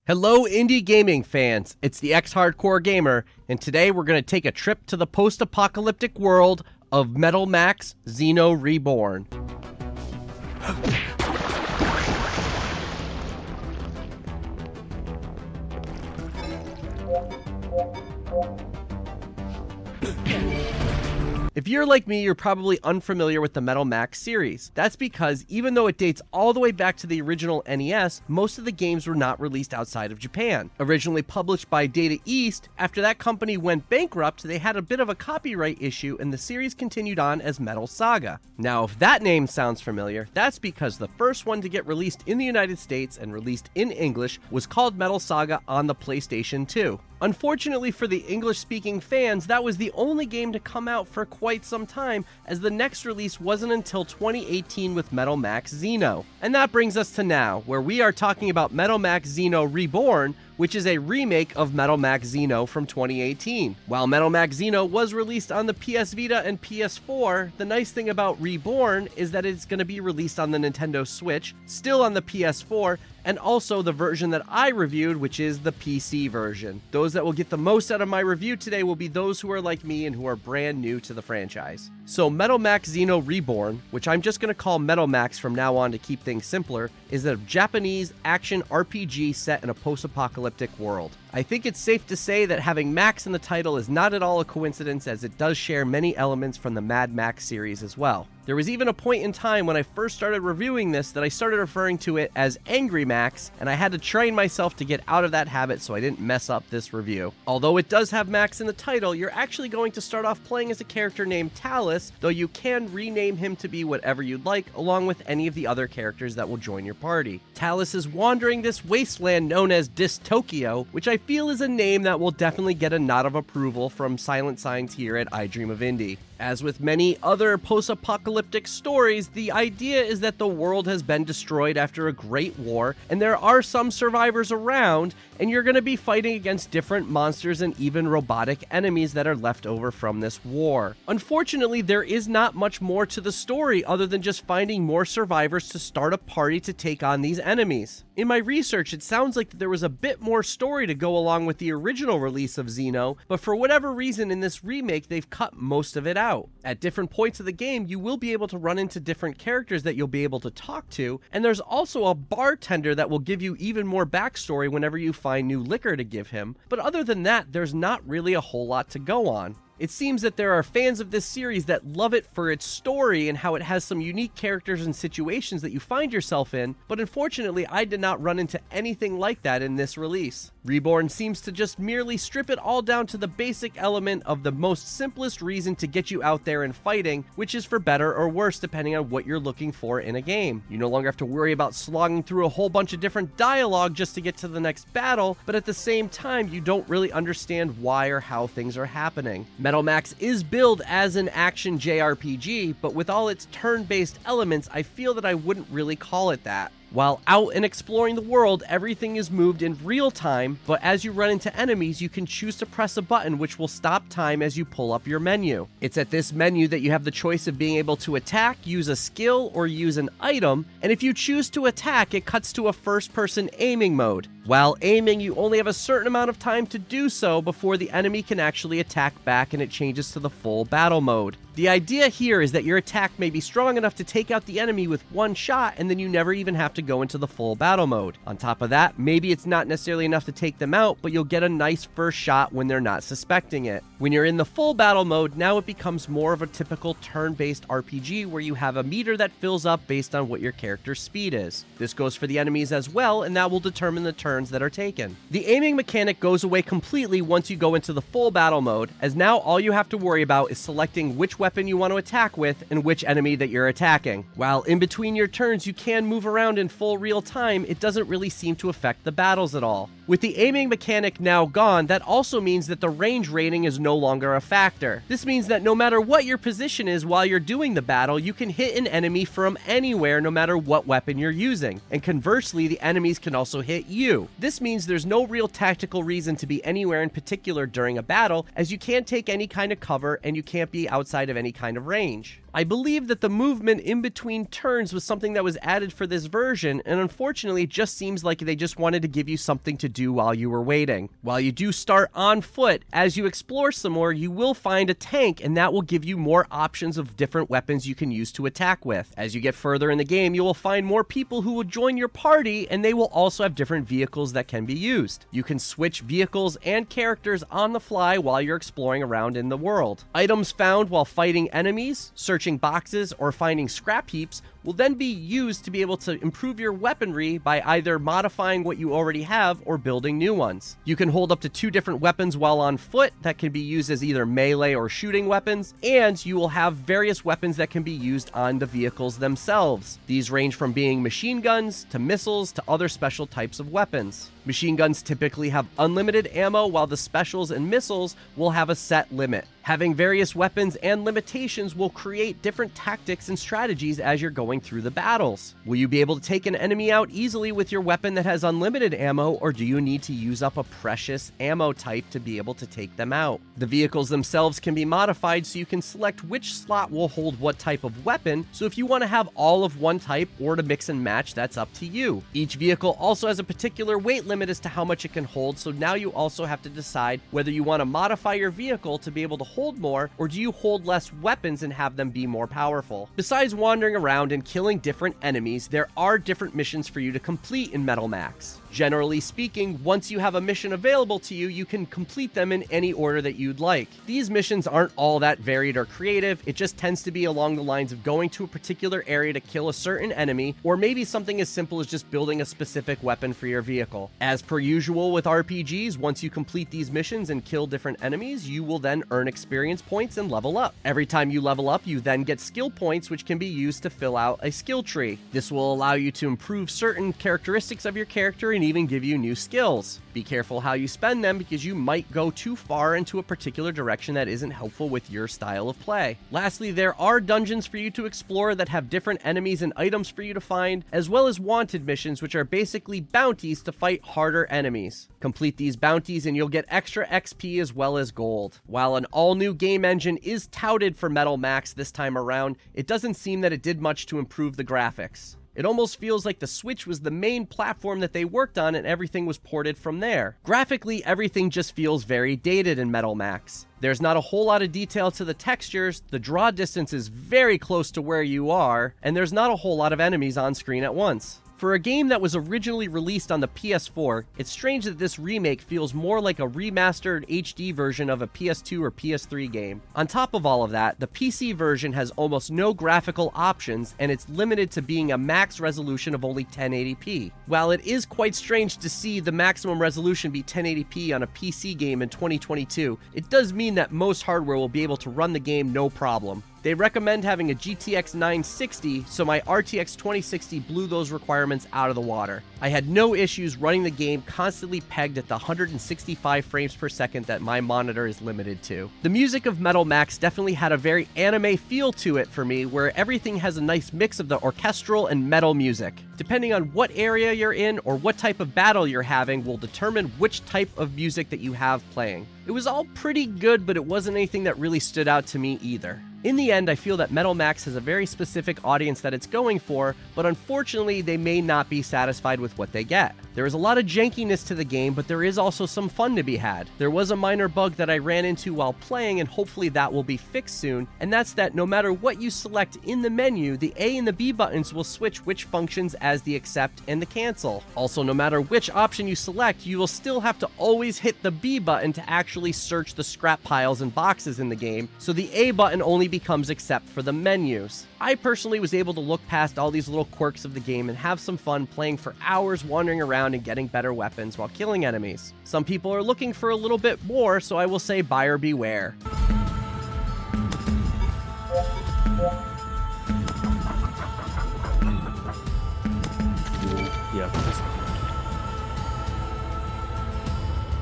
Hello indie gaming fans, it's the X-Hardcore Gamer, and today we're going to take a trip to the post-apocalyptic world of METAL MAX Xeno Reborn. If you're like me, you're probably unfamiliar with the METAL MAX series. That's because even though it dates all the way back to the original NES, most of the games were not released outside of Japan. Originally published by Data East, after that company went bankrupt, they had a bit of a copyright issue and the series continued on as Metal Saga. Now, if that name sounds familiar, that's because the first one to get released in the United States and released in English was called Metal Saga on the PlayStation 2. Unfortunately for the English-speaking fans, that was the only game to come out for quite some time, as the next release wasn't until 2018 with METAL MAX Xeno. And that brings us to now, where we are talking about METAL MAX Xeno Reborn, which is a remake of METAL MAX Xeno from 2018. While METAL MAX Xeno was released on the PS Vita and PS4, the nice thing about Reborn is that it's going to be released on the Nintendo Switch, still on the PS4, and also the version that I reviewed, which is the PC version. Those that will get the most out of my review today will be those who are like me and who are brand new to the franchise. So METAL MAX Xeno Reborn, which I'm just going to call METAL MAX from now on to keep things simpler, is a Japanese action RPG set in a post-apocalyptic world. I think it's safe to say that having Max in the title is not at all a coincidence, as it does share many elements from the Mad Max series as well. There was even a point in time when I first started reviewing this that I started referring to it as Angry Max, and I had to train myself to get out of that habit so I didn't mess up this review. Although it does have Max in the title, you're actually going to start off playing as a character named Talis, though you can rename him to be whatever you'd like, along with any of the other characters that will join your party. Talis is wandering this wasteland known as Dystopia, which I feel is a name that will definitely get a nod of approval from Silent Signs here at I Dream of Indie. As with many other post-apocalyptic stories, the idea is that the world has been destroyed after a great war, and there are some survivors around, and you're going to be fighting against different monsters and even robotic enemies that are left over from this war. Unfortunately, there is not much more to the story other than just finding more survivors to start a party to take on these enemies. In my research, it sounds like there was a bit more story to go along with the original release of Xeno, but for whatever reason in this remake, they've cut most of it out. At different points of the game, you will be able to run into different characters that you'll be able to talk to, and there's also a bartender that will give you even more backstory whenever you find new liquor to give him, but other than that, there's not really a whole lot to go on. It seems that there are fans of this series that love it for its story and how it has some unique characters and situations that you find yourself in, but unfortunately I did not run into anything like that in this release. Reborn seems to just merely strip it all down to the basic element of the most simplest reason to get you out there and fighting, which is for better or worse depending on what you're looking for in a game. You no longer have to worry about slogging through a whole bunch of different dialogue just to get to the next battle, but at the same time you don't really understand why or how things are happening. METAL MAX is billed as an action JRPG, but with all its turn-based elements, I feel that I wouldn't really call it that. While out and exploring the world, everything is moved in real time, but as you run into enemies, you can choose to press a button which will stop time as you pull up your menu. It's at this menu that you have the choice of being able to attack, use a skill, or use an item, and if you choose to attack, it cuts to a first-person aiming mode. While aiming, you only have a certain amount of time to do so before the enemy can actually attack back and it changes to the full battle mode. The idea here is that your attack may be strong enough to take out the enemy with one shot, and then you never even have to go into the full battle mode. On top of that, maybe it's not necessarily enough to take them out, but you'll get a nice first shot when they're not suspecting it. When you're in the full battle mode, now it becomes more of a typical turn-based RPG where you have a meter that fills up based on what your character's speed is. This goes for the enemies as well, and that will determine the turns that are taken. The aiming mechanic goes away completely once you go into the full battle mode, as now all you have to worry about is selecting which weapon you want to attack with and which enemy that you're attacking. While in between your turns you can move around in full real time, it doesn't really seem to affect the battles at all. With the aiming mechanic now gone, that also means that the range rating is no longer a factor. This means that no matter what your position is while you're doing the battle, you can hit an enemy from anywhere no matter what weapon you're using, and conversely the enemies can also hit you. This means there's no real tactical reason to be anywhere in particular during a battle, as you can't take any kind of cover and you can't be outside of any kind of range. I believe that the movement in between turns was something that was added for this version, and unfortunately it just seems like they just wanted to give you something to do while you were waiting. While you do start on foot, as you explore some more, you will find a tank, and that will give you more options of different weapons you can use to attack with. As you get further in the game, you will find more people who will join your party, and they will also have different vehicles that can be used. You can switch vehicles and characters on the fly while you're exploring around in the world. Items found while fighting enemies, searching boxes, or finding scrap heaps will then be used to be able to improve your weaponry by either modifying what you already have or building new ones. You can hold up to 2 different weapons while on foot that can be used as either melee or shooting weapons, and you will have various weapons that can be used on the vehicles themselves. These range from being machine guns to missiles to other special types of weapons. Machine guns typically have unlimited ammo, while the specials and missiles will have a set limit. Having various weapons and limitations will create different tactics and strategies as you're going through the battles. Will you be able to take an enemy out easily with your weapon that has unlimited ammo, or do you need to use up a precious ammo type to be able to take them out? The vehicles themselves can be modified so you can select which slot will hold what type of weapon, so if you want to have all of one type or to mix and match, that's up to you. Each vehicle also has a particular weight limit as to how much it can hold, so now you also have to decide whether you want to modify your vehicle to be able to hold more, or do you hold less weapons and have them be more powerful. Besides wandering around and killing different enemies, there are different missions for you to complete in Metal Max. Generally speaking, once you have a mission available to you, you can complete them in any order that you'd like. These missions aren't all that varied or creative, it just tends to be along the lines of going to a particular area to kill a certain enemy, or maybe something as simple as just building a specific weapon for your vehicle. As per usual with RPGs, once you complete these missions and kill different enemies, you will then earn experience points and level up. Every time you level up, you then get skill points, which can be used to fill out a skill tree. This will allow you to improve certain characteristics of your character and even give you new skills. Be careful how you spend them, because you might go too far into a particular direction that isn't helpful with your style of play. Lastly, there are dungeons for you to explore that have different enemies and items for you to find, as well as wanted missions, which are basically bounties to fight harder enemies. Complete these bounties and you'll get extra XP as well as gold. While an all-new game engine is touted for Metal Max this time around, it doesn't seem that it did much to improve the graphics. It almost feels like the Switch was the main platform that they worked on and everything was ported from there. Graphically, everything just feels very dated in Metal Max. There's not a whole lot of detail to the textures, the draw distance is very close to where you are, and there's not a whole lot of enemies on screen at once. For a game that was originally released on the PS4, it's strange that this remake feels more like a remastered HD version of a PS2 or PS3 game. On top of all of that, the PC version has almost no graphical options, and it's limited to being a max resolution of only 1080p. While it is quite strange to see the maximum resolution be 1080p on a PC game in 2022, it does mean that most hardware will be able to run the game no problem. They recommend having a GTX 960, so my RTX 2060 blew those requirements out of the water. I had no issues running the game constantly pegged at the 165 frames per second that my monitor is limited to. The music of Metal Max definitely had a very anime feel to it for me, where everything has a nice mix of the orchestral and metal music. Depending on what area you're in or what type of battle you're having will determine which type of music that you have playing. It was all pretty good, but it wasn't anything that really stood out to me either. In the end, I feel that Metal Max has a very specific audience that it's going for, but unfortunately they may not be satisfied with what they get. There is a lot of jankiness to the game, but there is also some fun to be had. There was a minor bug that I ran into while playing, and hopefully that will be fixed soon, and that's that no matter what you select in the menu, the A and the B buttons will switch which functions as the accept and the cancel. Also, no matter which option you select, you will still have to always hit the B button to actually search the scrap piles and boxes in the game, so the A button only becomes accept for the menus. I personally was able to look past all these little quirks of the game and have some fun playing for hours, wandering around and getting better weapons while killing enemies. Some people are looking for a little bit more, so I will say buyer beware.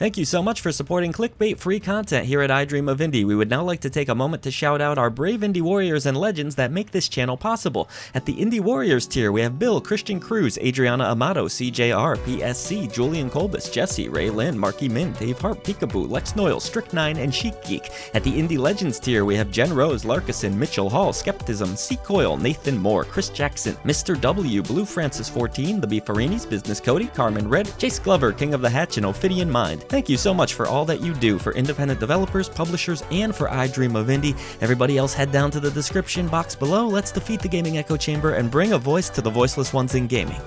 Thank you so much for supporting clickbait-free content here at I Dream of Indie. We would now like to take a moment to shout out our brave indie warriors and legends that make this channel possible. At the Indie Warriors tier, we have Bill, Christian Cruz, Adriana Amato, CJR, PSC, Julian Colbus, Jesse, Ray Lynn, Marky Min, Dave Hart, Pqube, Lex Noyle, Strict9, and Chic Geek. At the Indie Legends tier, we have Jen Rose, Larkison, Mitchell Hall, Skeptism, C. Coyle, Nathan Moore, Chris Jackson, Mr. W, Blue Francis 14, The Beefarinis, Business Cody, Carmen Red, Chase Glover, King of the Hatch, and Ophidian Mind. Thank you so much for all that you do for independent developers, publishers, and for I Dream of Indie. Everybody else head down to the description box below. Let's defeat the gaming echo chamber and bring a voice to the voiceless ones in gaming.